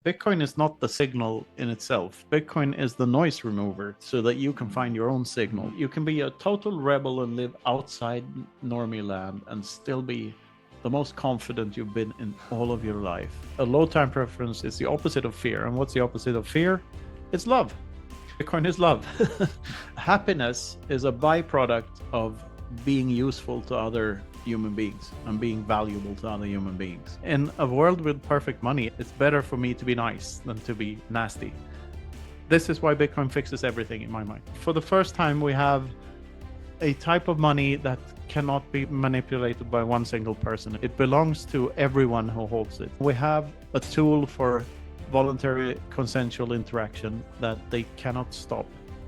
Bitcoin is not the signal in itself. Bitcoin is the noise remover so that you can find your own signal. You can be a total rebel and live outside normie land and still be the most confident you've been in all of your life. A low time preference is the opposite of fear. And what's the opposite of fear? It's love. Bitcoin is love. Happiness is a byproduct of being useful to other human beings and being valuable to other human beings. In a world with perfect money, it's better for me to be nice than to be nasty. This is why Bitcoin fixes everything in my mind. For the first time, we have a type of money that cannot be manipulated by one single person. It belongs to everyone who holds it. We have a tool for voluntary consensual interaction that they cannot stop.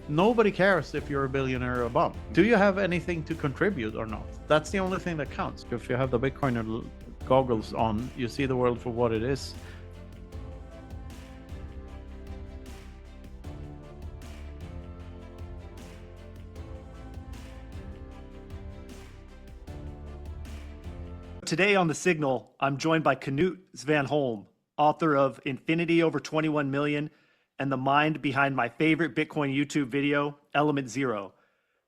Nobody cares if you're a billionaire or a bum. Do you have anything to contribute or not? That's the only thing that counts. If you have the Bitcoiner goggles on, you see the world for what it is. Today on The Signal, I'm joined by Knut Svanholm, author of Infinity Over 21 Million and the mind behind my favorite Bitcoin YouTube video, Element Zero.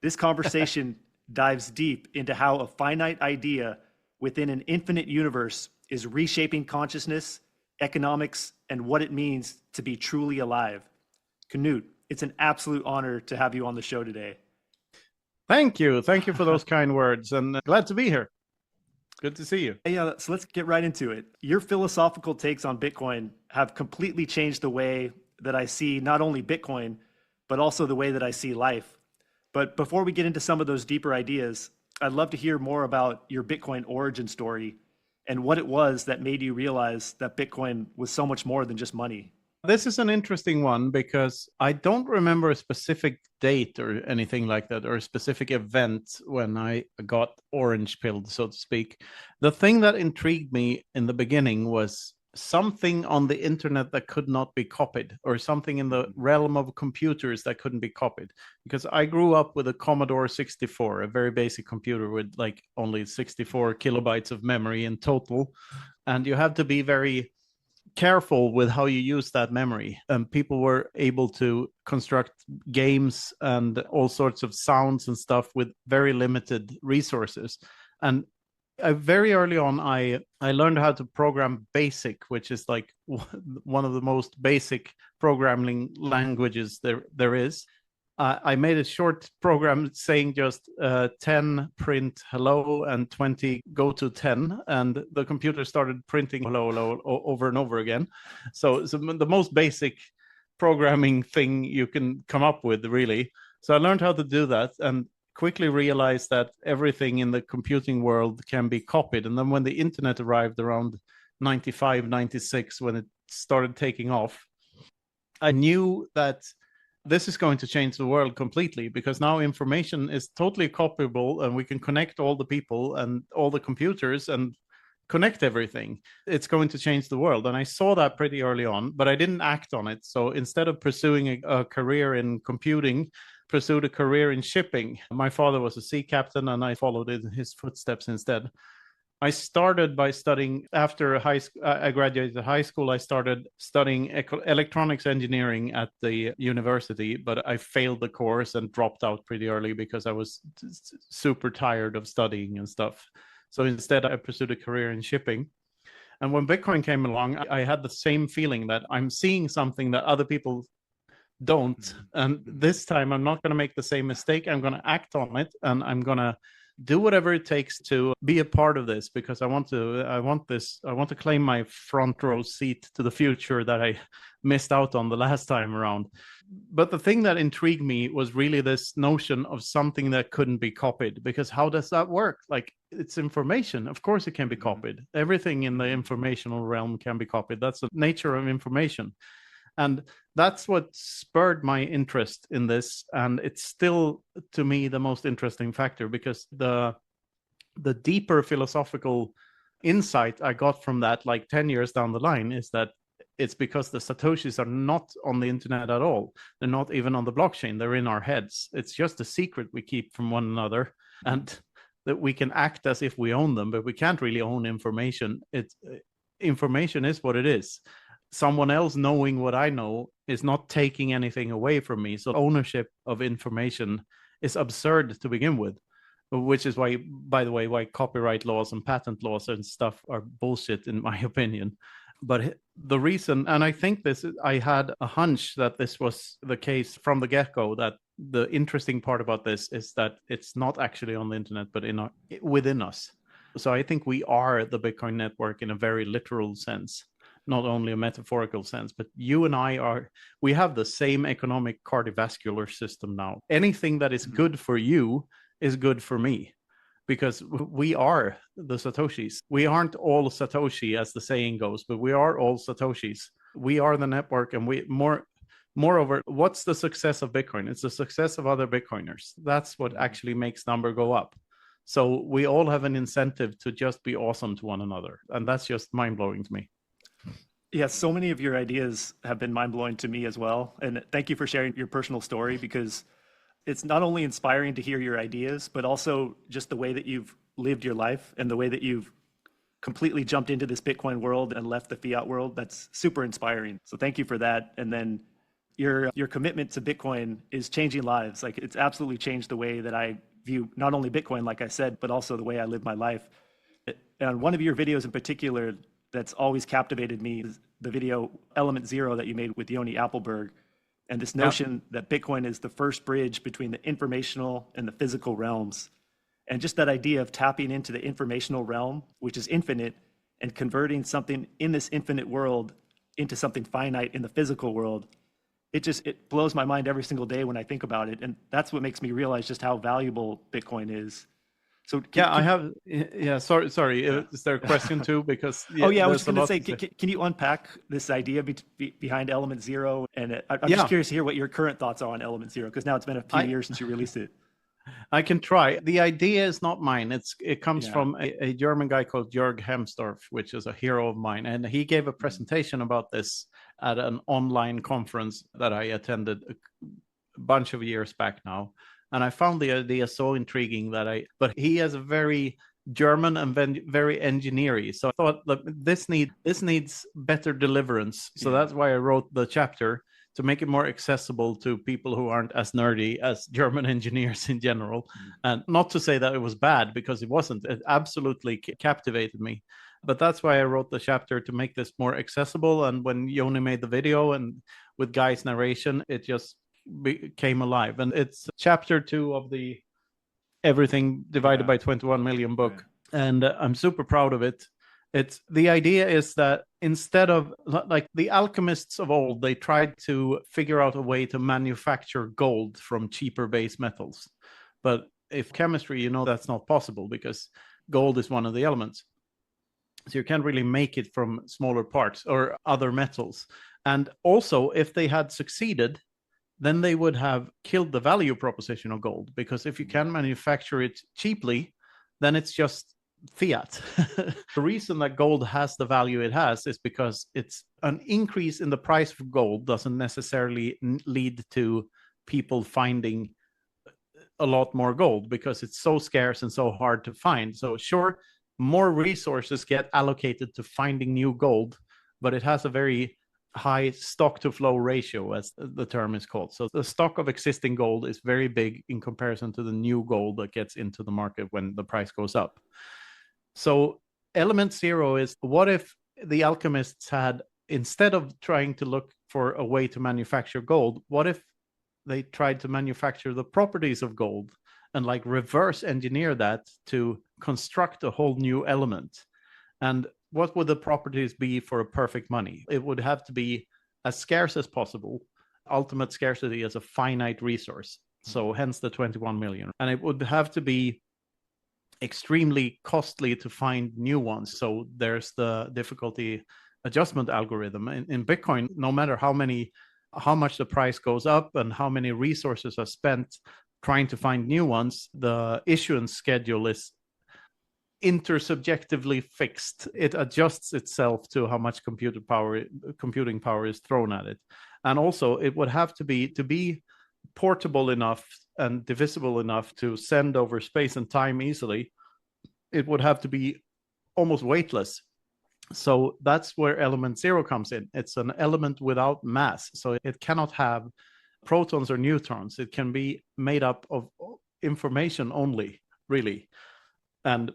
This conversation dives deep into how a finite idea within an infinite universe is reshaping consciousness, economics, and what it means to be truly alive. Knut, it's an absolute honor to have you on the show today. Thank you. Thank you for those kind words, and glad to be here. Good to see you. Yeah, so let's get right into it. Your philosophical takes on Bitcoin have completely changed the way that I see not only Bitcoin, but also the way that I see life. But before we get into some of those deeper ideas, I'd love to hear more about your Bitcoin origin story and what it was that made you realize that Bitcoin was so much more than just money. This is an interesting one because I don't remember a specific date or anything like that, or a specific event when I got orange pilled, so to speak. The thing that intrigued me in the beginning was something on the internet that could not be copied, or something in the realm of computers that couldn't be copied. Because I grew up with a Commodore 64, a very basic computer with like only 64 kilobytes of memory in total. And you have to be very careful with how you use that memory. And people were able to construct games and all sorts of sounds and stuff with very limited resources. And very early on, I learned how to program BASIC, which is like one of the most basic programming languages there is. I made a short program saying just 10 print hello and 20 go to 10, and the computer started printing hello over and over again. So the most basic programming thing you can come up with, really. So I learned how to do that and quickly realized that everything in the computing world can be copied. And then when the internet arrived around 95, 96, when it started taking off, I knew that this is going to change the world completely, because now information is totally copyable and we can connect all the people and all the computers and connect everything. It's going to change the world. And I saw that pretty early on, but I didn't act on it. So instead of pursuing a career in computing, pursued a career in shipping. My father was a sea captain and I followed in his footsteps instead. I started by studying, after I graduated high school, I started studying electronics engineering at the university, but I failed the course and dropped out pretty early because I was super tired of studying and stuff. So instead, I pursued a career in shipping. And when Bitcoin came along, I had the same feeling that I'm seeing something that other people don't. And this time, I'm not going to make the same mistake. I'm going to act on it, and I'm going to do whatever it takes to be a part of this, because I want to claim my front row seat to the future that I missed out on the last time around. But the thing that intrigued me was really this notion of something that couldn't be copied, because how does that work? Like, it's information. Of course it can be copied. Everything in the informational realm can be copied. That's the nature of information. And that's what spurred my interest in this. And it's still, to me, the most interesting factor, because the deeper philosophical insight I got from that, like 10 years down the line, is that it's because the Satoshis are not on the internet at all. They're not even on the blockchain. They're in our heads. It's just a secret we keep from one another. And that we can act as if we own them, but we can't really own information. Information is what it is. someone else knowing what I know is not taking anything away from me. So ownership of information is absurd to begin with, which is why, by the way, why copyright laws and patent laws and stuff are bullshit, in my opinion. But the reason, and I think I had a hunch that this was the case from the get-go, that the interesting part about this is that it's not actually on the internet, but within us. So I think we are the Bitcoin network in a very literal sense, not only a metaphorical sense. But you and we have the same economic cardiovascular system now. Anything that is good for you is good for me, because we are the Satoshis. We aren't all Satoshi, as the saying goes, but we are all Satoshis. We are the network, and moreover, what's the success of Bitcoin? It's the success of other Bitcoiners. That's what actually makes number go up. So we all have an incentive to just be awesome to one another. And that's just mind-blowing to me. Yeah, so many of your ideas have been mind-blowing to me as well. And thank you for sharing your personal story, because it's not only inspiring to hear your ideas, but also just the way that you've lived your life and the way that you've completely jumped into this Bitcoin world and left the fiat world. That's super inspiring. So thank you for that. And then your commitment to Bitcoin is changing lives. Like, it's absolutely changed the way that I view not only Bitcoin, like I said, but also the way I live my life. And one of your videos in particular that's always captivated me is the video Element Zero that you made with Yoni Appelberg. And this notion that Bitcoin is the first bridge between the informational and the physical realms. And just that idea of tapping into the informational realm, which is infinite, and converting something in this infinite world into something finite in the physical world. It blows my mind every single day when I think about it. And that's what makes me realize just how valuable Bitcoin is. So sorry. Is there a question too? Because I was going to say, can you unpack this idea behind Element Zero? And I'm just curious to hear what your current thoughts are on Element Zero, because now it's been a few years since you released it. I can try. The idea is not mine. It comes from a German guy called Jörg Hemsdorf, which is a hero of mine. And he gave a presentation about this at an online conference that I attended a bunch of years back now. And I found the idea so intriguing but he has a very German and very engineering. So I thought that this needs better deliverance. So that's why I wrote the chapter, to make it more accessible to people who aren't as nerdy as German engineers in general. And not to say that it was bad, because it wasn't. It absolutely captivated me. But that's why I wrote the chapter, to make this more accessible. And when Yoni made the video and with Guy's narration, it just came alive. And it's chapter 2 of the Everything Divided by 21 Million book. And I'm super proud of it. The idea is that instead of, like, the alchemists of old, they tried to figure out a way to manufacture gold from cheaper base metals. But if chemistry, that's not possible, because gold is one of the elements. So you can't really make it from smaller parts or other metals. And also, if they had succeeded, then they would have killed the value proposition of gold, because if you can manufacture it cheaply, then it's just fiat. The reason that gold has the value it has is because it's an increase in the price of gold doesn't necessarily lead to people finding a lot more gold, because it's so scarce and so hard to find. So sure, more resources get allocated to finding new gold, but it has a very high stock to flow ratio, as the term is called. So the stock of existing gold is very big in comparison to the new gold that gets into the market when the price goes up. So Element Zero is, what if the alchemists had, instead of trying to look for a way to manufacture gold, what if they tried to manufacture the properties of gold and like reverse engineer that to construct a whole new element? And what would the properties be for a perfect money? It would have to be as scarce as possible. Ultimate scarcity is a finite resource. So hence the 21 million. And it would have to be extremely costly to find new ones. So there's the difficulty adjustment algorithm. In Bitcoin, no matter how much the price goes up and how many resources are spent trying to find new ones, the issuance schedule is intersubjectively fixed. It adjusts itself to how much computing power is thrown at it. And also, it would have to be portable enough and divisible enough to send over space and time easily. It would have to be almost weightless. So that's where element zero comes in. It's an element without mass. So it cannot have protons or neutrons. It can be made up of information only, really. And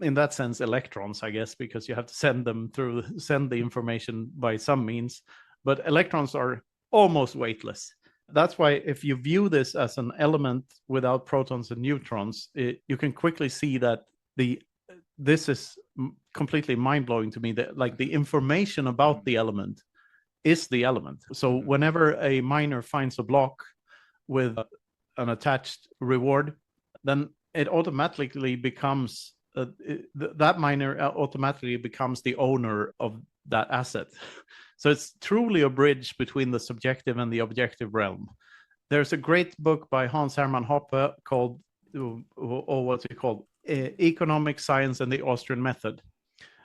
in that sense, electrons, I guess, because you have to send the information by some means. But electrons are almost weightless. That's why if you view this as an element without protons and neutrons, you can quickly see that this is completely mind-blowing to me, that like the information about the element is the element. So whenever a miner finds a block with an attached reward, then it automatically becomes that miner automatically becomes the owner of that asset. So it's truly a bridge between the subjective and the objective realm. There's a great book by Hans Hermann Hoppe called, what's it called? Economic Science and the Austrian Method.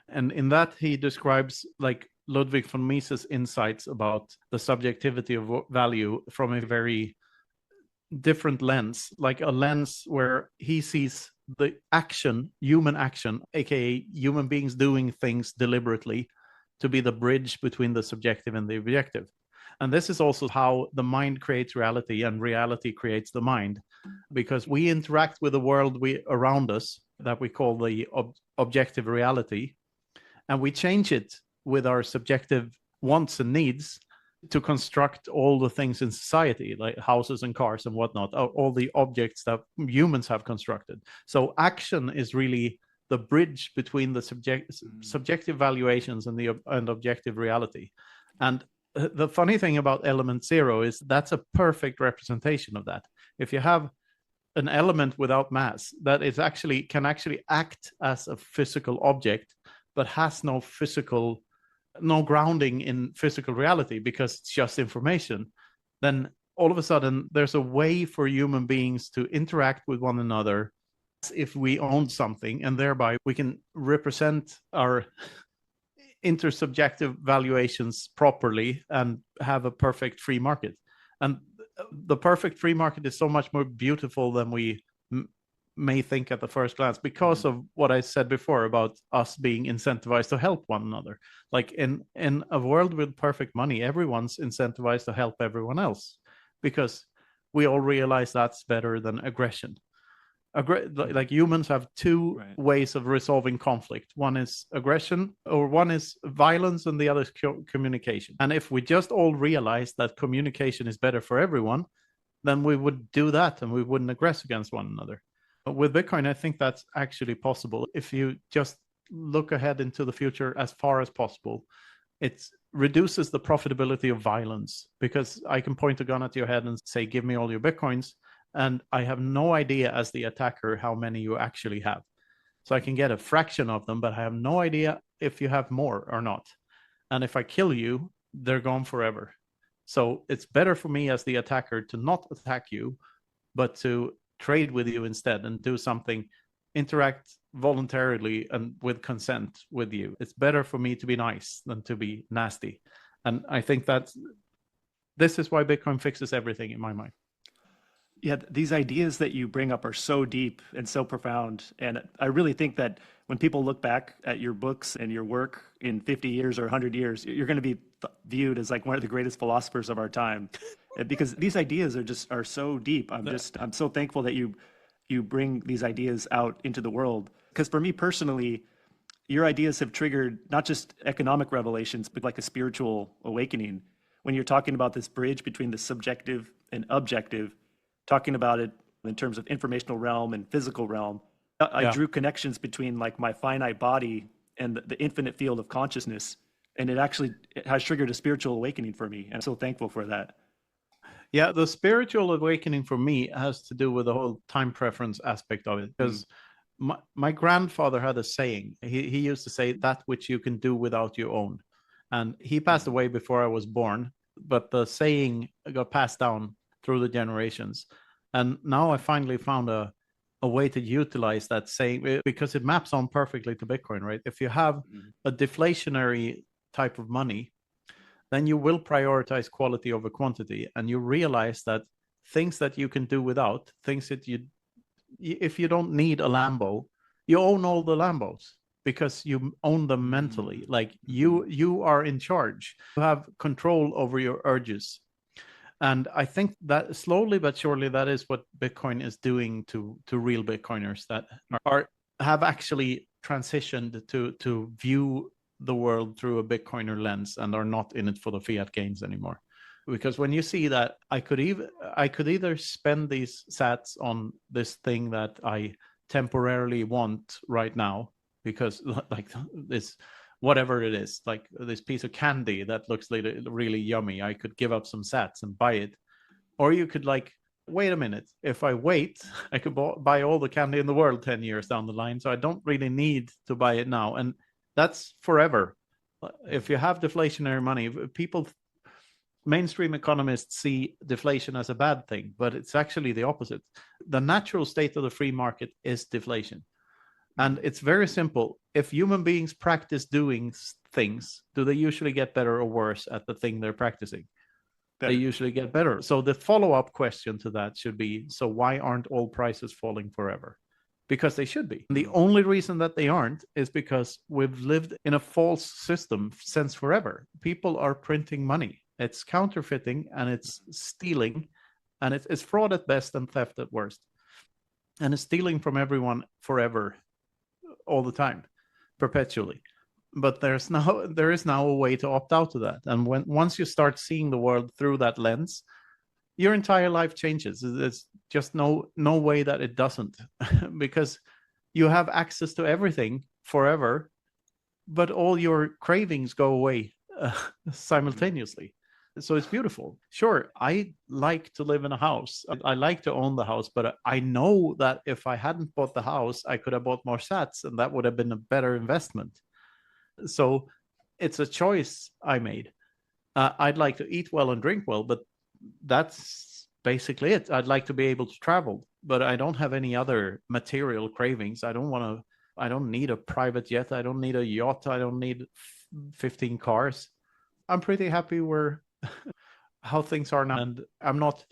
And in that, he describes like Ludwig von Mises' insights about the subjectivity of value from a very different lens, like a lens where he sees the action, human action, aka human beings doing things deliberately, to be the bridge between the subjective and the objective. And this is also how the mind creates reality and reality creates the mind, because we interact with the world around us that we call the objective reality, and we change it with our subjective wants and needs to construct all the things in society, like houses and cars and whatnot, all the objects that humans have constructed. So action is really the bridge between the subjective valuations and objective reality. And the funny thing about element zero is that's a perfect representation of that. If you have an element without mass that is can actually act as a physical object, but has no grounding in physical reality because it's just information, then all of a sudden there's a way for human beings to interact with one another as if we own something, and thereby we can represent our intersubjective valuations properly and have a perfect free market. And the perfect free market is so much more beautiful than we may think at the first glance, because of what I said before about us being incentivized to help one another. Like in a world with perfect money, everyone's incentivized to help everyone else because we all realize that's better than aggression. Like humans have two ways of resolving conflict. One is aggression, or one is violence, and the other is communication. And if we just all realize that communication is better for everyone, then we would do that and we wouldn't aggress against one another. But with Bitcoin, I think that's actually possible. If you just look ahead into the future as far as possible, it reduces the profitability of violence, because I can point a gun at your head and say, give me all your Bitcoins. And I have no idea as the attacker how many you actually have. So I can get a fraction of them, but I have no idea if you have more or not. And if I kill you, they're gone forever. So it's better for me as the attacker to not attack you, but to trade with you instead and do something, interact voluntarily and with consent with you. It's better for me to be nice than to be nasty. And I think this is why Bitcoin fixes everything in my mind. Yeah, these ideas that you bring up are so deep and so profound. And I really think that when people look back at your books and your work in 50 years or 100 years, you're going to be viewed as like one of the greatest philosophers of our time, because these ideas are so deep. I'm so thankful that you bring these ideas out into the world. Because for me personally, your ideas have triggered not just economic revelations, but like a spiritual awakening. When you're talking about this bridge between the subjective and objective, talking about it in terms of informational realm and physical realm, I drew connections between like my finite body and the infinite field of consciousness. And it has triggered a spiritual awakening for me. And I'm so thankful for that. Yeah, the spiritual awakening for me has to do with the whole time preference aspect of it. Because my grandfather had a saying. He used to say, that which you can do without you own. And he passed away before I was born, but the saying got passed down through the generations. And now I finally found a way to utilize that saying, because it maps on perfectly to Bitcoin, right? If you have a deflationary type of money, then you will prioritize quality over quantity. And you realize that things that you can do without, things that if you don't need a Lambo, you own all the Lambos. because you own them mentally. Like you are in charge. You have control over your urges. And I think that slowly but surely that is what Bitcoin is doing to real Bitcoiners that are have actually transitioned to view the world through a Bitcoiner lens and are not in it for the fiat gains anymore. Because when you see that I could either spend these sats on this thing that I temporarily want right now, because like this whatever it is, like this piece of candy that looks really yummy, I could give up some sats and buy it. Or you could like, wait a minute, if I wait, I could buy all the candy in the world 10 years down the line. So I don't really need to buy it now. And that's forever. If you have deflationary money, people, mainstream economists see deflation as a bad thing, but it's actually the opposite. The natural state of the free market is deflation. And it's very simple. If human beings practice doing things, do they usually get better or worse at the thing they're practicing? Better. They usually get better. So the follow-up question to that should be, so why aren't all prices falling forever? Because they should be. And the only reason that they aren't is because we've lived in a false system since forever. People are printing money. It's counterfeiting and it's stealing, and it's fraud at best and theft at worst. And it's stealing from everyone forever, all the time, perpetually. But there is now a way to opt out of that. And once you start seeing the world through that lens, your entire life changes. There's just no way that it doesn't, because you have access to everything forever, but all your cravings go away simultaneously. So it's beautiful. Sure, I like to live in a house. I like to own the house, but I know that if I hadn't bought the house, I could have bought more sats, and that would have been a better investment. So it's a choice I made. I'd like to eat well and drink well, but that's basically it. I'd like to be able to travel, but I don't have any other material cravings. I don't need a private jet. I don't need a yacht. I don't need 15 cars. I'm pretty happy where how things are now. And I'm not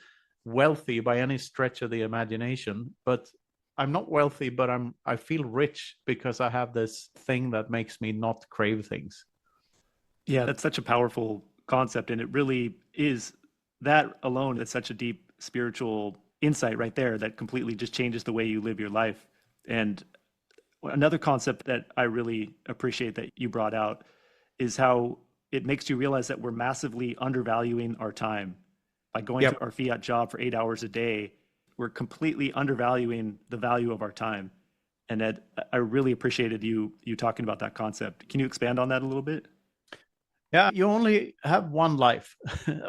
wealthy by any stretch of the imagination, but I'm not wealthy, but I feel rich because I have this thing that makes me not crave things. Yeah, that's such a powerful concept, and it really is. That alone is such a deep spiritual insight right there that completely just changes the way you live your life. And another concept that I really appreciate that you brought out is how it makes you realize that we're massively undervaluing our time. By going to our fiat job for 8 hours a day, we're completely undervaluing the value of our time. And Ed, I really appreciated you talking about that concept. Can you expand on that a little bit? Yeah, you only have one life,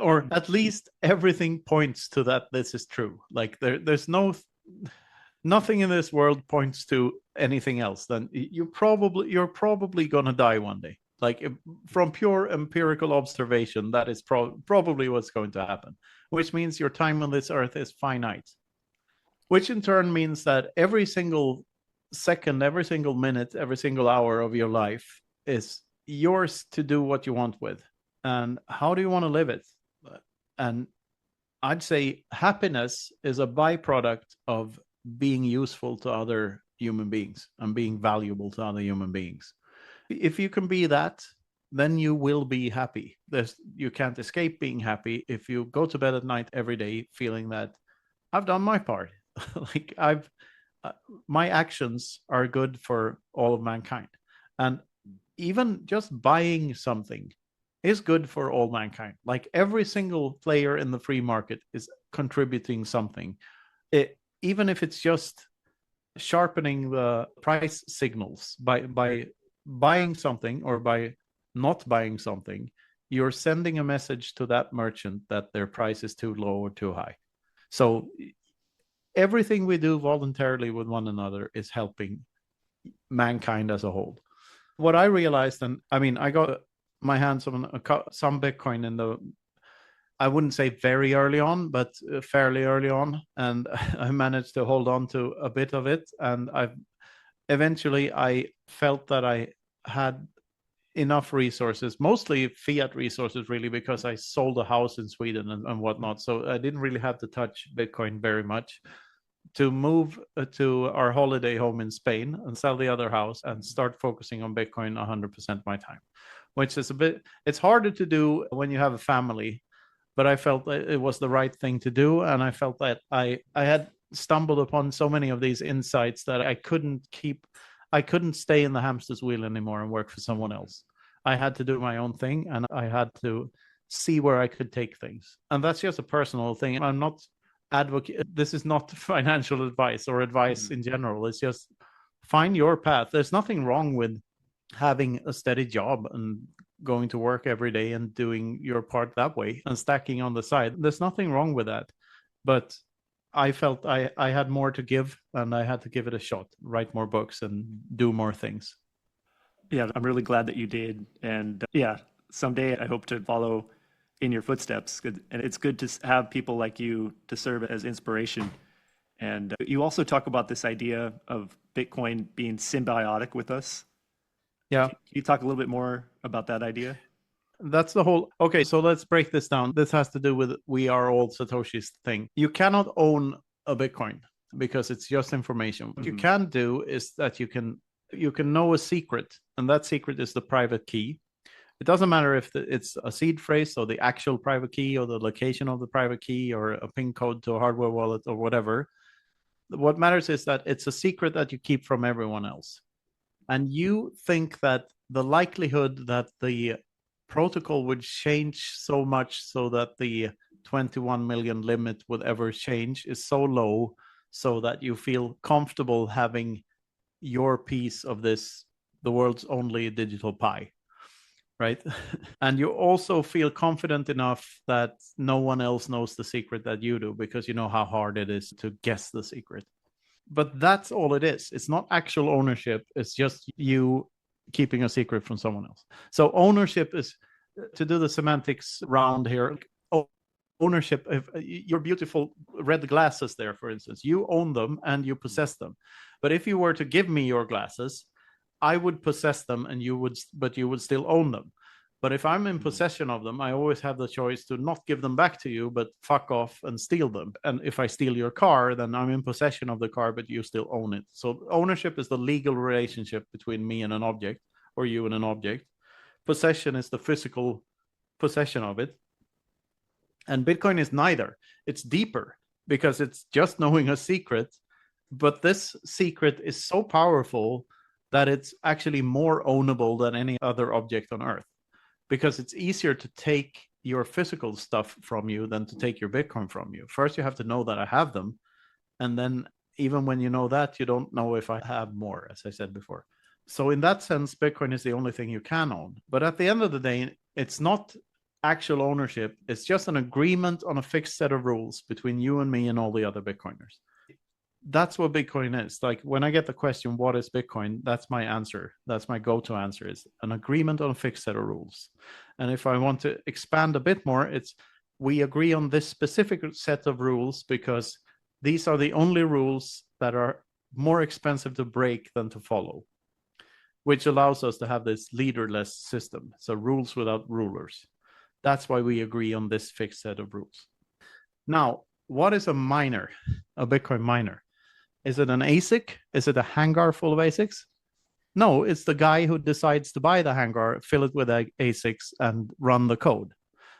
or at least everything points to that this is true. Like there's nothing in this world points to anything else. Then you're probably gonna die one day. Like from pure empirical observation, that is probably what's going to happen, which means your time on this earth is finite, which in turn means that every single second, every single minute, every single hour of your life is yours to do what you want with. And how do you want to live it? And I'd say happiness is a byproduct of being useful to other human beings and being valuable to other human beings. If you can be that, then you will be happy. You can't escape being happy if you go to bed at night every day feeling that I've done my part. Like my actions are good for all of mankind. And even just buying something is good for all mankind. Like every single player in the free market is contributing something. Even if it's just sharpening the price signals by buying something or by not buying something, you're sending a message to that merchant that their price is too low or too high. So everything we do voluntarily with one another is helping mankind as a whole. What I realized, and I mean, I got my hands on some Bitcoin in the, I wouldn't say very early on, but fairly early on. And I managed to hold on to a bit of it. And eventually I felt that I had enough resources, mostly fiat resources, really, because I sold a house in Sweden and whatnot. So I didn't really have to touch Bitcoin very much. to move to our holiday home in Spain and sell the other house and start focusing on Bitcoin 100% my time, which is it's harder to do when you have a family, but I felt that it was the right thing to do. And I felt that I had stumbled upon so many of these insights that I couldn't stay in the hamster's wheel anymore and work for someone else. I had to do my own thing, and I had to see where I could take things. And that's just a personal thing. I'm not advocate. This is not financial advice or advice in general. It's just find your path. There's nothing wrong with having a steady job and going to work every day and doing your part that way and stacking on the side. There's nothing wrong with that. But I felt I had more to give, and I had to give it a shot, write more books and do more things. Yeah, I'm really glad that you did. And yeah, someday I hope to follow in your footsteps. And it's good to have people like you to serve as inspiration. And you also talk about this idea of Bitcoin being symbiotic with us. Yeah. Can you talk a little bit more about that idea? That's the whole. Okay, so let's break this down. This has to do with we are all Satoshi's thing. You cannot own a Bitcoin because it's just information. What you can do is that you can know a secret, and that secret is the private key. It doesn't matter if it's a seed phrase or the actual private key or the location of the private key or a PIN code to a hardware wallet or whatever. What matters is that it's a secret that you keep from everyone else. And you think that the likelihood that the protocol would change so much so that the 21 million limit would ever change is so low, so that you feel comfortable having your piece of this, the world's only digital pie, right? And you also feel confident enough that no one else knows the secret that you do, because you know how hard it is to guess the secret. But that's all it is. It's not actual ownership. It's just you keeping a secret from someone else. So ownership is, to do the semantics round here, ownership of your beautiful red glasses there, for instance, you own them and you possess them. But if you were to give me your glasses, I would possess them and you would still own them. But if I'm in possession of them, I always have the choice to not give them back to you, but fuck off and steal them. And if I steal your car, then I'm in possession of the car, but you still own it. So ownership is the legal relationship between me and an object, or you and an object. Possession is the physical possession of it. And Bitcoin is neither. It's deeper because it's just knowing a secret. But this secret is so powerful that it's actually more ownable than any other object on Earth, because it's easier to take your physical stuff from you than to take your Bitcoin from you. First, you have to know that I have them. And then even when you know that, you don't know if I have more, as I said before. So in that sense, Bitcoin is the only thing you can own. But at the end of the day, it's not actual ownership. It's just an agreement on a fixed set of rules between you and me and all the other Bitcoiners. That's what Bitcoin is. Like when I get the question, what is Bitcoin? That's my answer. That's my go-to answer, is an agreement on a fixed set of rules. And if I want to expand a bit more, it's we agree on this specific set of rules because these are the only rules that are more expensive to break than to follow, which allows us to have this leaderless system. So rules without rulers. That's why we agree on this fixed set of rules. Now, what is a miner, a Bitcoin miner? Is it an ASIC? Is it a hangar full of ASICs? No, it's the guy who decides to buy the hangar, fill it with ASICs, and run the code.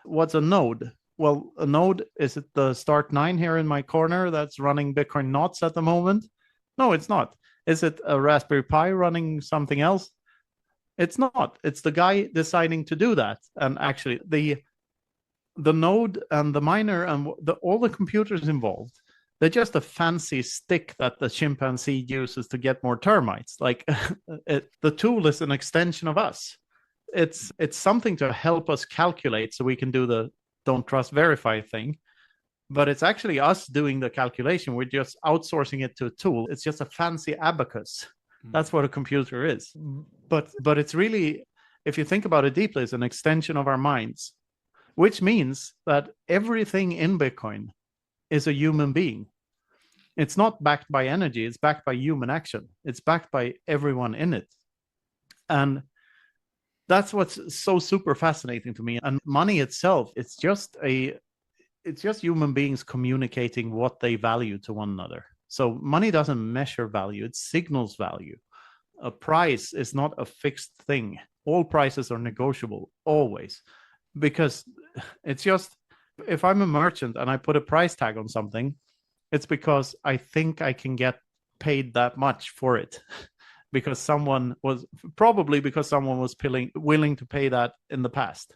What's a node? Well, a node, is it the start 9 here in my corner that's running Bitcoin knots at the moment? No, it's not. Is it a Raspberry Pi running something else? It's not. It's the guy deciding to do that. And actually, the node and the miner and all the computers involved, they're just a fancy stick that the chimpanzee uses to get more termites. Like the tool is an extension of us. It's something to help us calculate so we can do the don't trust verify thing. But it's actually us doing the calculation. We're just outsourcing it to a tool. It's just a fancy abacus. That's what a computer is. But it's really, if you think about it deeply, it's an extension of our minds, which means that everything in Bitcoin is a human being. It's not backed by energy. It's backed by human action. It's backed by everyone in it. And that's what's so super fascinating to me. And money itself, it's just human beings communicating what they value to one another. So money doesn't measure value, it signals value. A price is not a fixed thing. All prices are negotiable, always. Because it's just, if I'm a merchant and I put a price tag on something, it's because I think I can get paid that much for it. Because someone was willing to pay that in the past.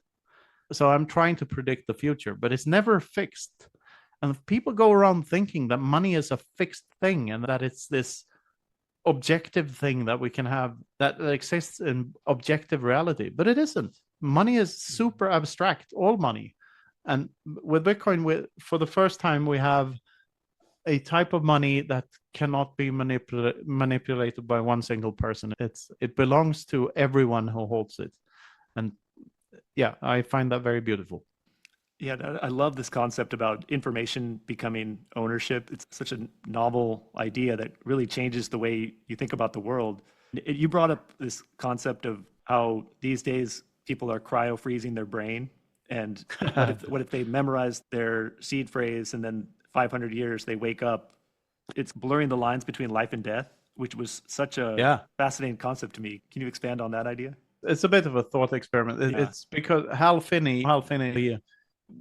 So I'm trying to predict the future, but it's never fixed. And people go around thinking that money is a fixed thing and that it's this objective thing that we can have that exists in objective reality, but it isn't. Money is super abstract, all money. And with Bitcoin, for the first time, we have a type of money that cannot be manipulated by one single person. It belongs to everyone who holds it. And yeah, I find that very beautiful. Yeah, I love this concept about information becoming ownership. It's such a novel idea that really changes the way you think about the world. You brought up this concept of how these days people are cryo freezing their brain. And what if they memorize their seed phrase and then 500 years they wake up? It's blurring the lines between life and death, which was such a fascinating concept to me. Can you expand on that idea? It's a bit of a thought experiment. It's because Hal Finney,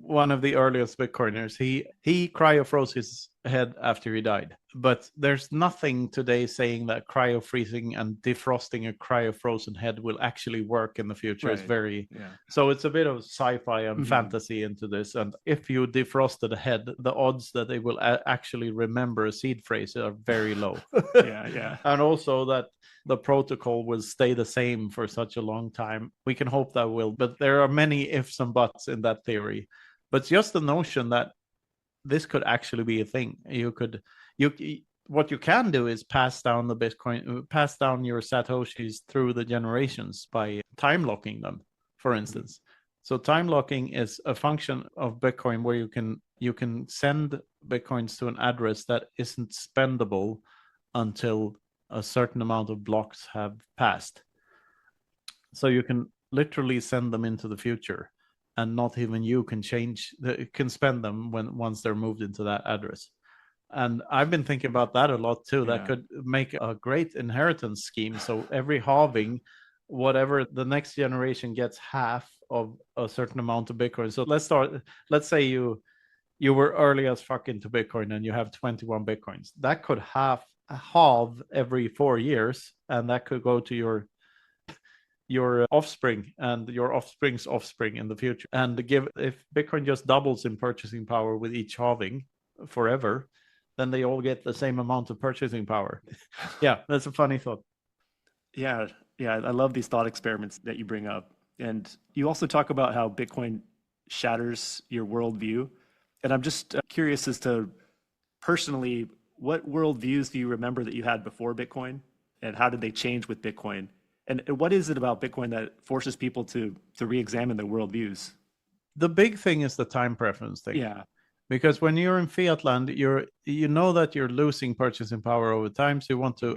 one of the earliest Bitcoiners, he cryo-froze his head after he died. But there's nothing today saying that cryo freezing and defrosting a cryo-frozen head will actually work in the future. Right. So it's a bit of sci-fi and fantasy into this. And if you defrosted a head, the odds that they will actually remember a seed phrase are very low. Yeah. And also that the protocol will stay the same for such a long time. We can hope that will, but there are many ifs and buts in that theory. But just the notion that this could actually be a thing. What you can do is pass down your Satoshis through the generations by time locking them, for instance. So time locking is a function of Bitcoin where you can send Bitcoins to an address that isn't spendable until a certain amount of blocks have passed. So you can literally send them into the future, and not even you can spend them once they're moved into that address. And I've been thinking about that a lot too. That could make a great inheritance scheme. So every halving, whatever the next generation gets half of a certain amount of Bitcoin. So let's say you were early as fuck into Bitcoin and you have 21 Bitcoins. That could halve every 4 years, and that could go to your offspring and your offspring's offspring in the future. And if Bitcoin just doubles in purchasing power with each halving forever, then they all get the same amount of purchasing power. Yeah, that's a funny thought. Yeah, I love these thought experiments that you bring up. And you also talk about how Bitcoin shatters your worldview. And I'm just curious as to, personally, what worldviews do you remember that you had before Bitcoin? And how did they change with Bitcoin? And what is it about Bitcoin that forces people to re-examine their worldviews? The big thing is the time preference thing. Yeah. Because when you're in fiat land, you know that you're losing purchasing power over time. So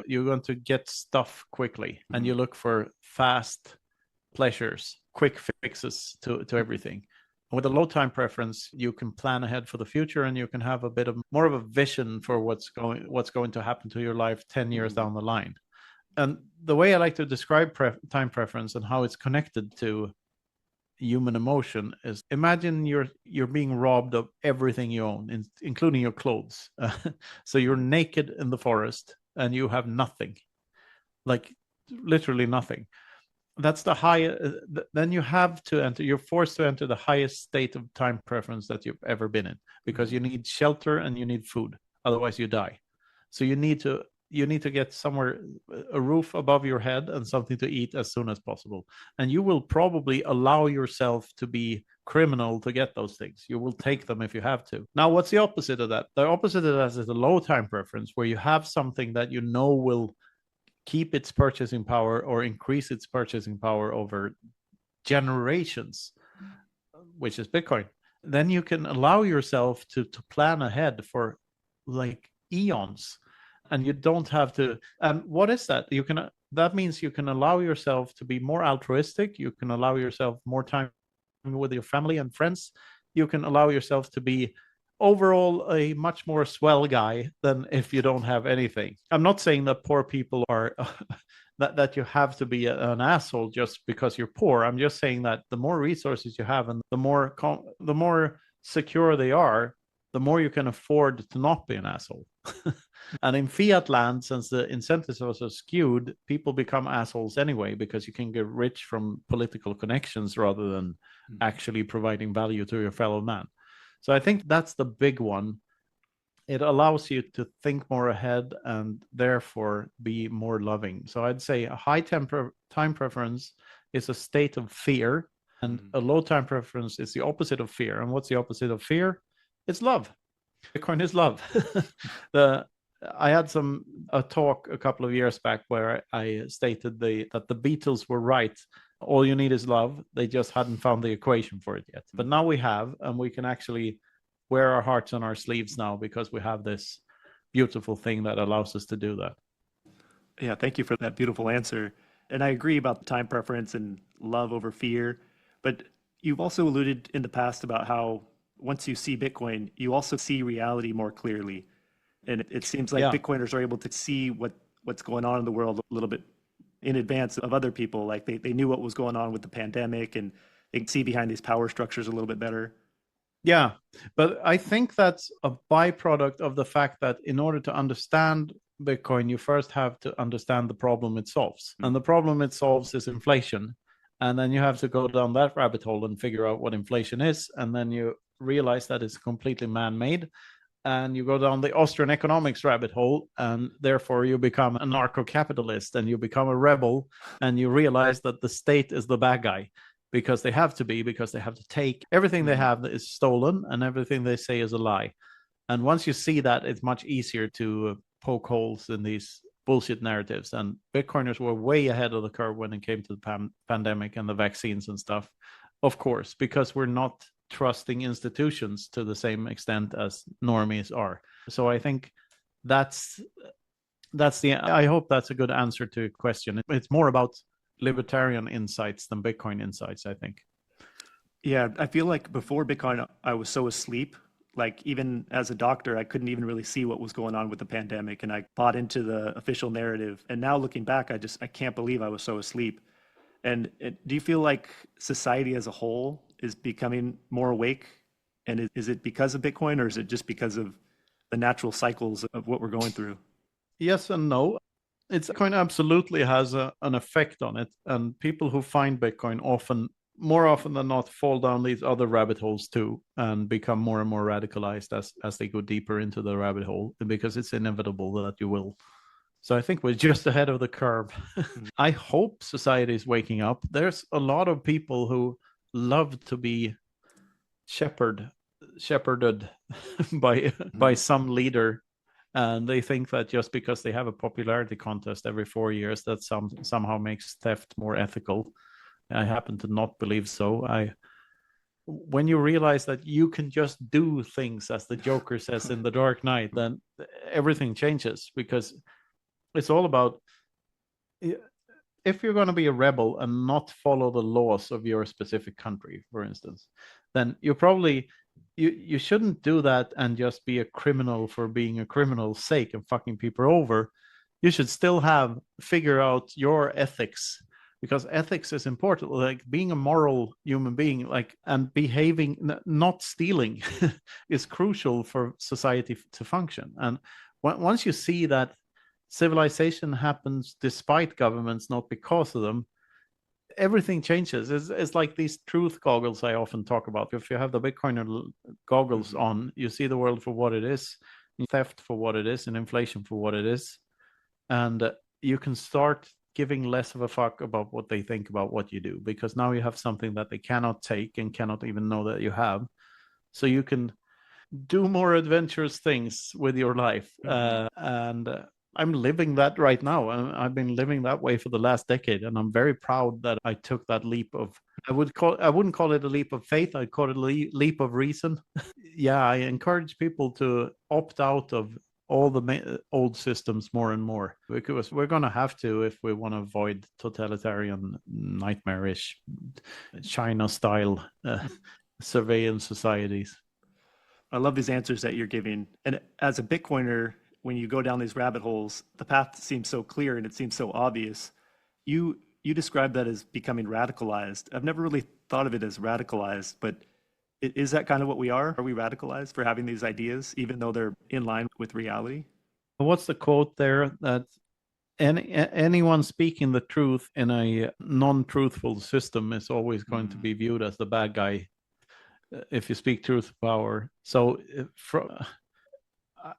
you want to get stuff quickly, and you look for fast pleasures, quick fixes to everything. With a low time preference, you can plan ahead for the future, and you can have a bit of more of a vision for what's going to happen to your life 10 years down the line. And the way I like to describe time preference and how it's connected to human emotion is, imagine you're being robbed of everything you own, including your clothes. So you're naked in the forest and you have nothing, like literally nothing. That's the high. Then you're forced to enter the highest state of time preference that you've ever been in, because you need shelter and you need food, otherwise you die. So you need to get somewhere, a roof above your head and something to eat as soon as possible. And you will probably allow yourself to be criminal to get those things. You will take them if you have to. Now, what's the opposite of that? The opposite of that is a low time preference, where you have something that you know will keep its purchasing power or increase its purchasing power over generations, which is Bitcoin. Then you can allow yourself to plan ahead for like eons. And you don't have to. And what is that? That means you can allow yourself to be more altruistic. You can allow yourself more time with your family and friends. You can allow yourself to be overall a much more swell guy than if you don't have anything. I'm not saying that poor people are that you have to be an asshole just because you're poor. I'm just saying that the more resources you have and the more secure they are, the more you can afford to not be an asshole. And in fiat land, since the incentives are so skewed, people become assholes anyway because you can get rich from political connections rather than actually providing value to your fellow man. So I think that's the big one. It allows you to think more ahead and therefore be more loving. So I'd say a high time preference is a state of fear, and a low time preference is the opposite of fear. And what's the opposite of fear? It's love. Bitcoin is love. I had a talk a couple of years back where I stated that the Beatles were right. All you need is love. They just hadn't found the equation for it yet. But now we have, and we can actually wear our hearts on our sleeves now because we have this beautiful thing that allows us to do that. Yeah, thank you for that beautiful answer. And I agree about the time preference and love over fear. But you've also alluded in the past about how once you see Bitcoin, you also see reality more clearly. And it seems like Bitcoiners are able to see what's going on in the world a little bit in advance of other people. Like they knew what was going on with the pandemic and they can see behind these power structures a little bit better. Yeah, but I think that's a byproduct of the fact that in order to understand Bitcoin, you first have to understand the problem it solves. And the problem it solves is inflation. And then you have to go down that rabbit hole and figure out what inflation is. And then you realize that it's completely man made. And you go down the Austrian economics rabbit hole, and therefore you become an anarcho-capitalist and you become a rebel, and you realize that the state is the bad guy because they have to take everything they have that is stolen, and everything they say is a lie. And once you see that, it's much easier to poke holes in these bullshit narratives. And Bitcoiners were way ahead of the curve when it came to the pandemic and the vaccines and stuff, of course, because we're not trusting institutions to the same extent as normies are. So I think that's I hope that's a good answer to your question. It's more about libertarian insights than Bitcoin insights, I think. Yeah, I feel like before Bitcoin, I was so asleep. Like even as a doctor, I couldn't even really see what was going on with the pandemic, and I bought into the official narrative. And now looking back, I can't believe I was so asleep. And do you feel like society as a whole is becoming more awake? And is it because of Bitcoin, or is it just because of the natural cycles of what we're going through? Yes and no. Bitcoin absolutely has an effect on it, and people who find Bitcoin more often than not, fall down these other rabbit holes too, and become more and more radicalized as they go deeper into the rabbit hole, because it's inevitable that you will. So I think we're just ahead of the curve. I hope society is waking up. There's a lot of people who love to be shepherded by some leader, and they think that just because they have a popularity contest every 4 years, that somehow makes theft more ethical. I happen to not believe so. When you realize that you can just do things as the Joker says in The Dark Knight, then everything changes, because it's all about, if you're going to be a rebel and not follow the laws of your specific country, for instance, then you shouldn't do that and just be a criminal for being a criminal's sake and fucking people over. You should still figure out your ethics, because ethics is important. Like being a moral human being, like, and behaving, not stealing, is crucial for society to function. And once you see that civilization happens despite governments, not because of them, everything changes. It's like these truth goggles I often talk about. If you have the Bitcoiner goggles on, you see the world for what it is, theft for what it is, and inflation for what it is. And you can start giving less of a fuck about what they think about what you do, because now you have something that they cannot take and cannot even know that you have. So you can do more adventurous things with your life. And I'm living that right now. And I've been living that way for the last decade. And I'm very proud that I took that leap of, I wouldn't call it a leap of faith. I'd call it a leap of reason. Yeah, I encourage people to opt out of all the old systems more and more, because we're going to have to, if we want to avoid totalitarian, nightmarish China style surveillance societies. I love these answers that you're giving. And as a Bitcoiner, when you go down these rabbit holes, the path seems so clear and it seems so obvious. You describe that as becoming radicalized. I've never really thought of it as radicalized, but is that kind of what we are? Are we radicalized for having these ideas, even though they're in line with reality? What's the quote there? That anyone speaking the truth in a non-truthful system is always going to be viewed as the bad guy if you speak truth to power. So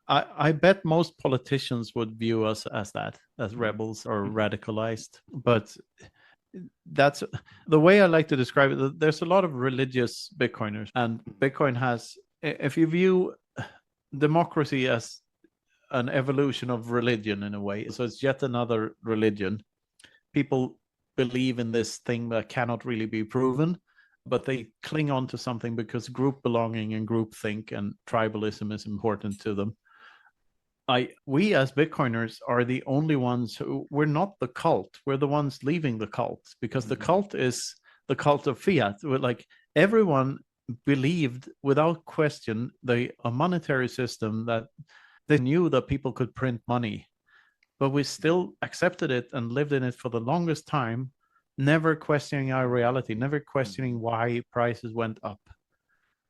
I bet most politicians would view us as that, as rebels or radicalized. But that's the way I like to describe it. There's a lot of religious Bitcoiners, and Bitcoin has, if you view democracy as an evolution of religion in a way, so it's yet another religion. People believe in this thing that cannot really be proven, but they cling on to something because group belonging and group think and tribalism is important to them. We as Bitcoiners are the only ones who, we're not the cult. We're the ones leaving the cult, because the cult is the cult of fiat. Like, everyone believed without question a monetary system that they knew that people could print money, but we still accepted it and lived in it for the longest time, never questioning our reality, never questioning why prices went up.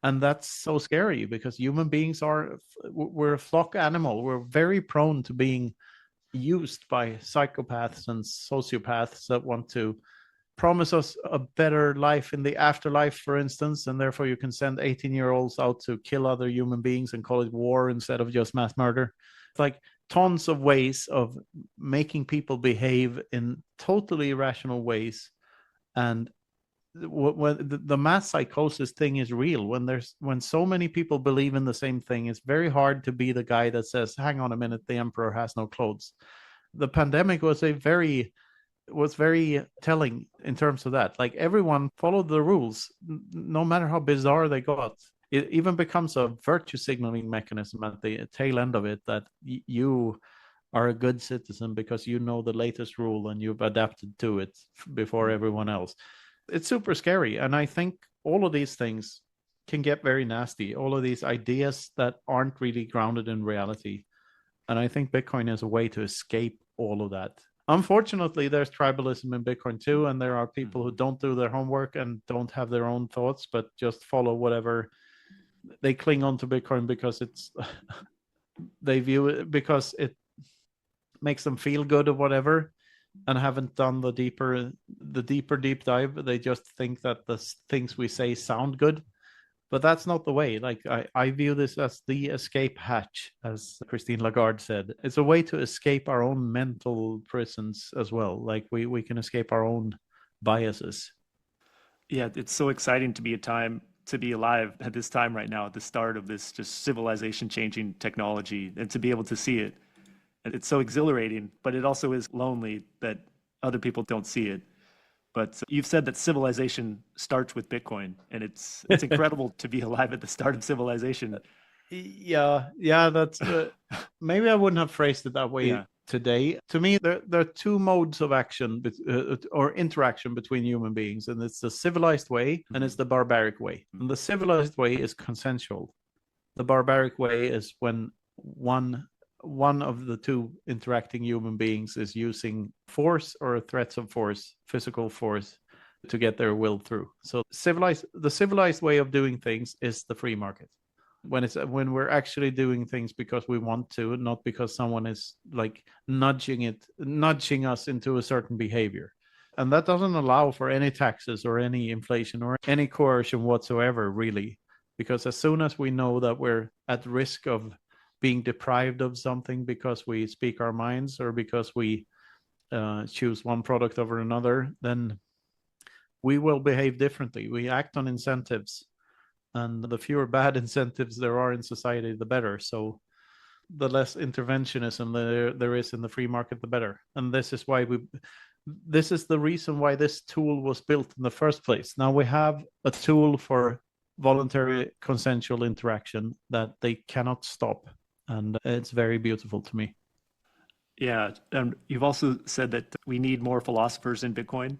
And that's so scary, because human beings we're a flock animal. We're very prone to being used by psychopaths and sociopaths that want to promise us a better life in the afterlife, for instance, and therefore you can send 18-year-olds out to kill other human beings and call it war instead of just mass murder. It's like tons of ways of making people behave in totally irrational ways. And when the mass psychosis thing is real, when so many people believe in the same thing, it's very hard to be the guy that says, hang on a minute, the emperor has no clothes. The pandemic was very telling in terms of that. Like, everyone followed the rules, no matter how bizarre they got. It even becomes a virtue signaling mechanism at the tail end of it, that you are a good citizen because you know the latest rule and you've adapted to it before everyone else. It's super scary. And I think all of these things can get very nasty, all of these ideas that aren't really grounded in reality. And I think Bitcoin is a way to escape all of that. Unfortunately, there's tribalism in Bitcoin too, and there are people who don't do their homework and don't have their own thoughts, but just follow whatever. They cling on to Bitcoin because they view it because it makes them feel good or whatever, and haven't done the deeper deep dive. They just think that the things we say sound good, but that's not the way. Like, I view this as the escape hatch, as Christine Lagarde said. It's a way to escape our own mental prisons as well. Like, we can escape our own biases. Yeah, it's so exciting to be alive at this time right now, at the start of this just civilization changing technology, and to be able to see it. And it's so exhilarating, but it also is lonely that other people don't see it. But you've said that civilization starts with Bitcoin, and it's incredible to be alive at the start of civilization. Yeah, that's maybe I wouldn't have phrased it that way. Yeah. Today, to me, there are two modes of action or interaction between human beings, and it's the civilized way and it's the barbaric way. And the civilized way is consensual. The barbaric way is when one of the two interacting human beings is using force or threats of force, physical force, to get their will through. So the civilized way of doing things is the free market. When we're actually doing things because we want to, not because someone is like nudging us into a certain behavior. And that doesn't allow for any taxes or any inflation or any coercion whatsoever, really. Because as soon as we know that we're at risk of being deprived of something because we speak our minds or because we choose one product over another, then we will behave differently. We act on incentives, and the fewer bad incentives there are in society, the better. So the less interventionism there is in the free market, the better. And this is the reason why this tool was built in the first place. Now we have a tool for voluntary consensual interaction that they cannot stop. And it's very beautiful to me. Yeah. And you've also said that we need more philosophers in Bitcoin.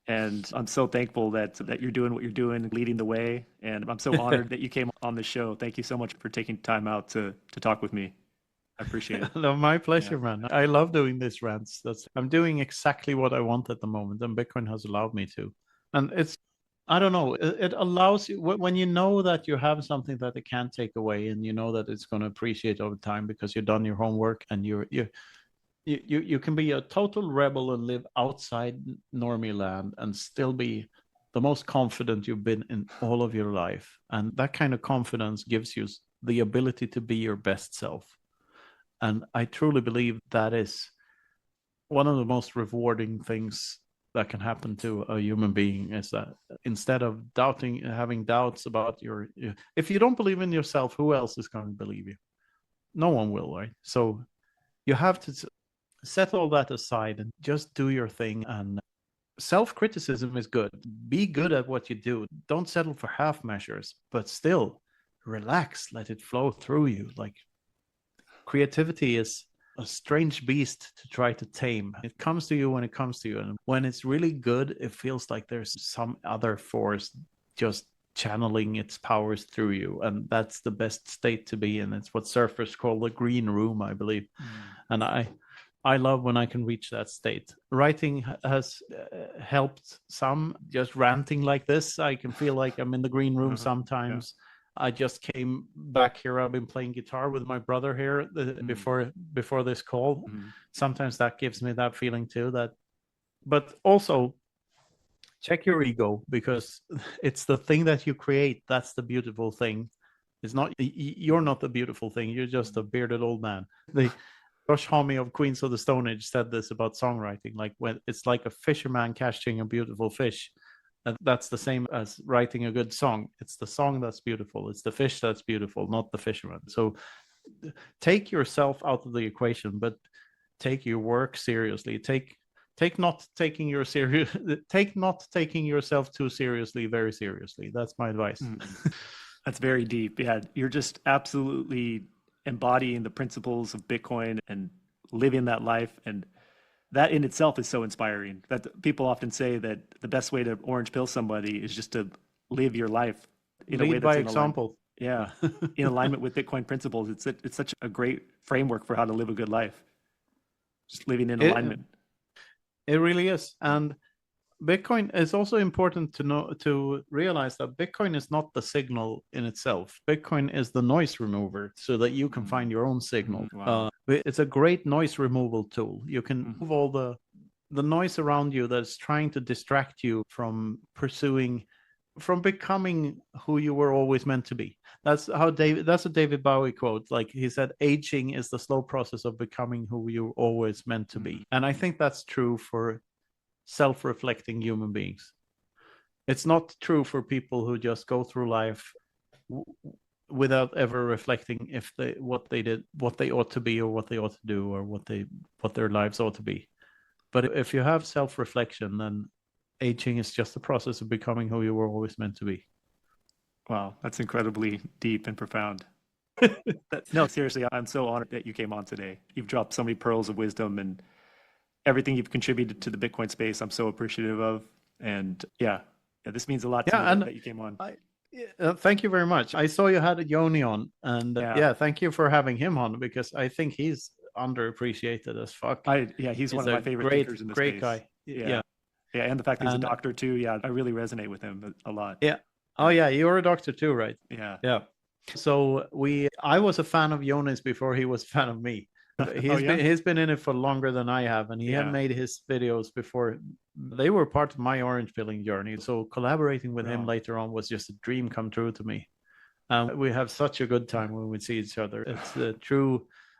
And I'm so thankful that you're doing what you're doing, leading the way. And I'm so honored that you came on the show. Thank you so much for taking time out to talk with me. I appreciate it. No, my Yeah. pleasure, man. I love doing these rants. I'm doing exactly what I want at the moment, and Bitcoin has allowed me to. And it's, I don't know, it allows you when you know that you have something that it can't take away, and you know that it's going to appreciate over time because you've done your homework, and you can be a total rebel and live outside normie land and still be the most confident you've been in all of your life. And that kind of confidence gives you the ability to be your best self. And I truly believe that is one of the most rewarding things that can happen to a human being, is that instead of doubting, having doubts about if you don't believe in yourself, who else is going to believe you? No one will, right? So you have to set all that aside and just do your thing. And self-criticism is good. Be good at what you do. Don't settle for half measures, but still relax, let it flow through you. Like, creativity is a strange beast to try to tame. It comes to you when it comes to you. And when it's really good, it feels like there's some other force just channeling its powers through you. And that's the best state to be in. It's what surfers call the green room, I believe. And I love when I can reach that state. Writing has helped some. Just ranting like this, I can feel like I'm in the green room sometimes. Yeah. I just came back here. I've been playing guitar with my brother here before this call. Sometimes that gives me that feeling too. But also check your ego, because it's the thing that you create that's the beautiful thing. It's not, you're not the beautiful thing. You're just a bearded old man. Josh Homme of Queens of the Stone Age said this about songwriting. Like, when it's like a fisherman catching a beautiful fish. That's the same as writing a good song. It's the song that's beautiful. It's the fish that's beautiful, not the fisherman. So take yourself out of the equation, but take your work seriously. Take not taking yourself too seriously very seriously. That's my advice. That's very deep. Yeah, you're just absolutely embodying the principles of Bitcoin and living that life. And that in itself is so inspiring. That people often say that the best way to orange pill somebody is just to live your life in a way that's by example. Yeah, in alignment with Bitcoin principles. It's such a great framework for how to live a good life. Just living in alignment. It really is. And Bitcoin is also important to realize that Bitcoin is not the signal in itself. Bitcoin is the noise remover, so that you can find your own signal. Wow. It's a great noise removal tool. You can move all the noise around you that's trying to distract you from becoming who you were always meant to be. That's a David Bowie quote. Like, he said, aging is the slow process of becoming who you always meant to be. And I think that's true for self-reflecting human beings. It's not true for people who just go through life without ever reflecting what they ought to be, or what they ought to do, or what their lives ought to be. But if you have self-reflection, then aging is just the process of becoming who you were always meant to be. Wow, that's incredibly deep and profound. No, seriously, I'm so honored that you came on today. You've dropped so many pearls of wisdom, and everything you've contributed to the Bitcoin space, I'm so appreciative of. And yeah, this means a lot to me that you came on. Thank you very much. I saw you had Yoni on, and thank you for having him on, because I think he's underappreciated as fuck. He's one of my favorite thinkers in the space. Great guy. Yeah, and the fact that he's a doctor too. Yeah, I really resonate with him a lot. Yeah. Oh yeah, you're a doctor too, right? Yeah. Yeah. So I was a fan of Yoni's before he was a fan of me. He's been in it for longer than I have, and he had made his videos before. They were part of my orange pilling journey. So collaborating with him later on was just a dream come true to me. We have such a good time when we see each other. It's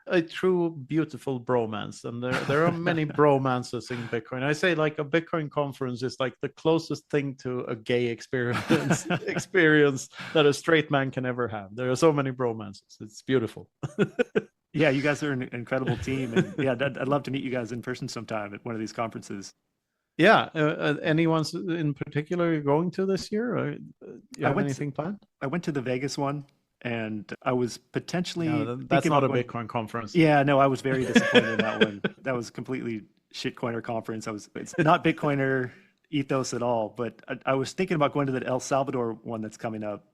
a true beautiful bromance, and there are many bromances in Bitcoin. I say, like, a Bitcoin conference is like the closest thing to a gay experience that a straight man can ever have. There are so many bromances. It's beautiful. Yeah, you guys are an incredible team, and yeah, I'd love to meet you guys in person sometime at one of these conferences. Yeah, anyone in particular going to this year? Or you have anything planned? I went to the Vegas one, and I was potentially that's not a Bitcoin conference. Yeah, no, I was very disappointed in that one. That was completely shitcoiner conference. It's not Bitcoiner. ethos at all, but I was thinking about going to the El Salvador one that's coming up.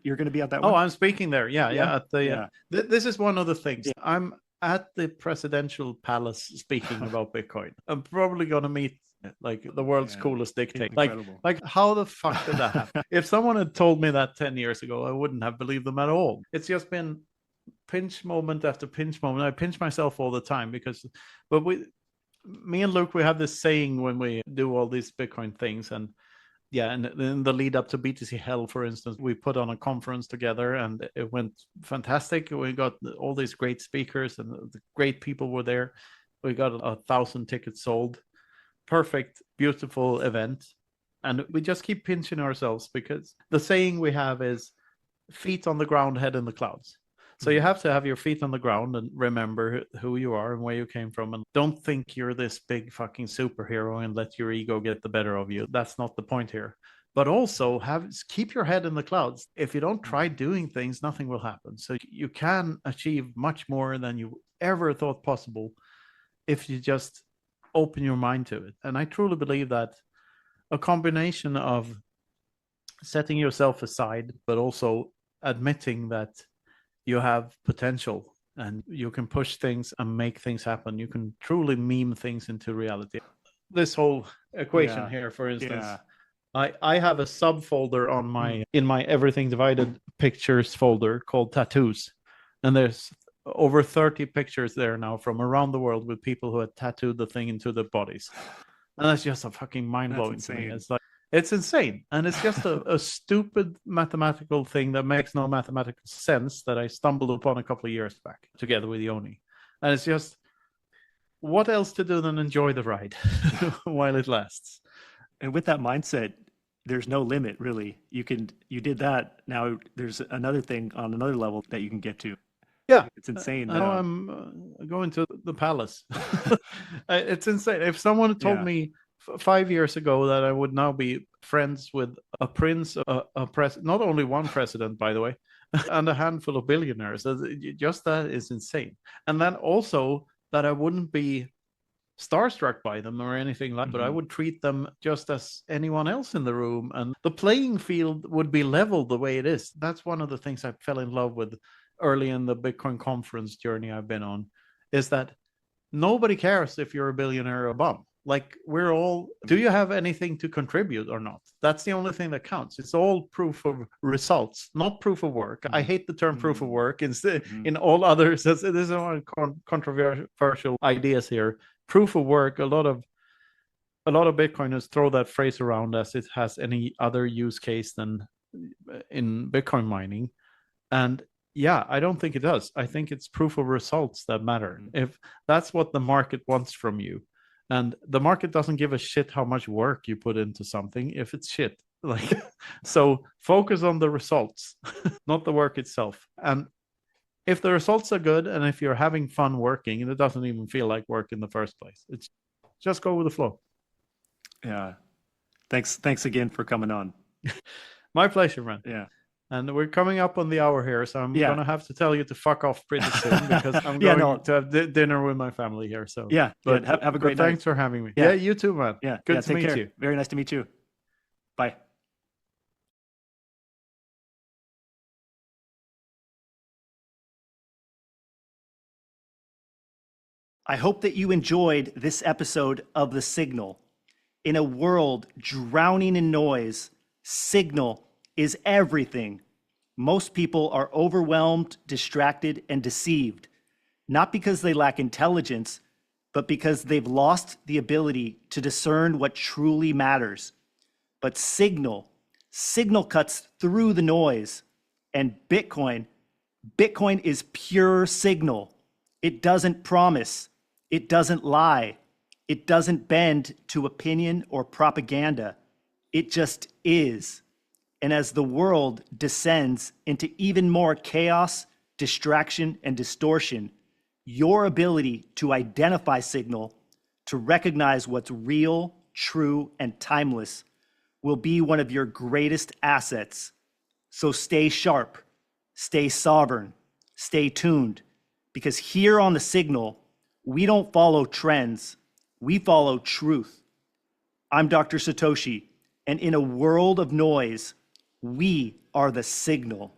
You're going to be at that Oh, one? I'm speaking there. Yeah, Yeah. At the Yeah. this is one of the things. Yeah. I'm at the presidential palace speaking about Bitcoin. I'm probably going to meet like the world's Yeah. coolest dictator. Incredible. Like how the fuck did that happen? If someone had told me that 10 years ago, I wouldn't have believed them at all. It's just been pinch moment after pinch moment. I pinch myself all the time because, but me and Luke, we have this saying when we do all these Bitcoin things, and yeah, and in the lead up to BTC Hell, for instance, we put on a conference together and it went fantastic. We got all these great speakers and the great people were there. We got 1,000 tickets sold. Perfect, beautiful event. And we just keep pinching ourselves because the saying we have is feet on the ground, head in the clouds. So you have to have your feet on the ground and remember who you are and where you came from. And don't think you're this big fucking superhero and let your ego get the better of you. That's not the point here. But also keep your head in the clouds. If you don't try doing things, nothing will happen. So you can achieve much more than you ever thought possible if you just open your mind to it. And I truly believe that a combination of setting yourself aside, but also admitting that you have potential and you can push things and make things happen. You can truly meme things into reality. This whole equation here, for instance, I have a subfolder on my in my Everything Divided pictures folder called tattoos. And there's over 30 pictures there now from around the world with people who had tattooed the thing into their bodies. And that's just a fucking mind-blowing to me. It's like, it's insane. And it's just a stupid mathematical thing that makes no mathematical sense that I stumbled upon a couple of years back together with Yoni. And it's just, what else to do than enjoy the ride while it lasts? And with that mindset, there's no limit, really. You did that. Now there's another thing on another level that you can get to. Yeah. It's insane. Now I'm going to the palace. It's insane. If someone told me 5 years ago that I would now be friends with a prince, not only one president, by the way, and a handful of billionaires, just that is insane. And then also that I wouldn't be starstruck by them or anything like that, but I would treat them just as anyone else in the room, and the playing field would be leveled the way it is. That's one of the things I fell in love with early in the Bitcoin conference journey I've been on, is that nobody cares if you're a billionaire or a bum. Like, we're all, do you have anything to contribute or not? That's the only thing that counts. It's all proof of results, not proof of work. I hate the term proof of work. In all others, this is one controversial ideas here. Proof of work, a lot of Bitcoiners throw that phrase around as it has any other use case than in Bitcoin mining. And yeah, I don't think it does. I think it's proof of results that matter. If that's what the market wants from you, and the market doesn't give a shit how much work you put into something if it's shit. Like, so focus on the results, not the work itself. And if the results are good, and if you're having fun working, and it doesn't even feel like work in the first place, it's just go with the flow. Yeah. Thanks again for coming on. My pleasure, man. Yeah. And we're coming up on the hour here, so I'm going to have to tell you to fuck off pretty soon because I'm going to have dinner with my family here. So but have a great night. Thanks for having me. Yeah, you too, man. Yeah, good to meet you. Very nice to meet you. Bye. I hope that you enjoyed this episode of The Signal. In a world drowning in noise, signal is everything. Most people are overwhelmed, distracted, and deceived, not because they lack intelligence, but because they've lost the ability to discern what truly matters. But signal cuts through the noise. And Bitcoin is pure signal. It doesn't promise. It doesn't lie. It doesn't bend to opinion or propaganda. It just is. And as the world descends into even more chaos, distraction, and distortion, your ability to identify signal, to recognize what's real, true, and timeless, will be one of your greatest assets. So stay sharp, stay sovereign, stay tuned, because here on The Signal, we don't follow trends, we follow truth. I'm Dr. Satoshi, and in a world of noise, we are the signal.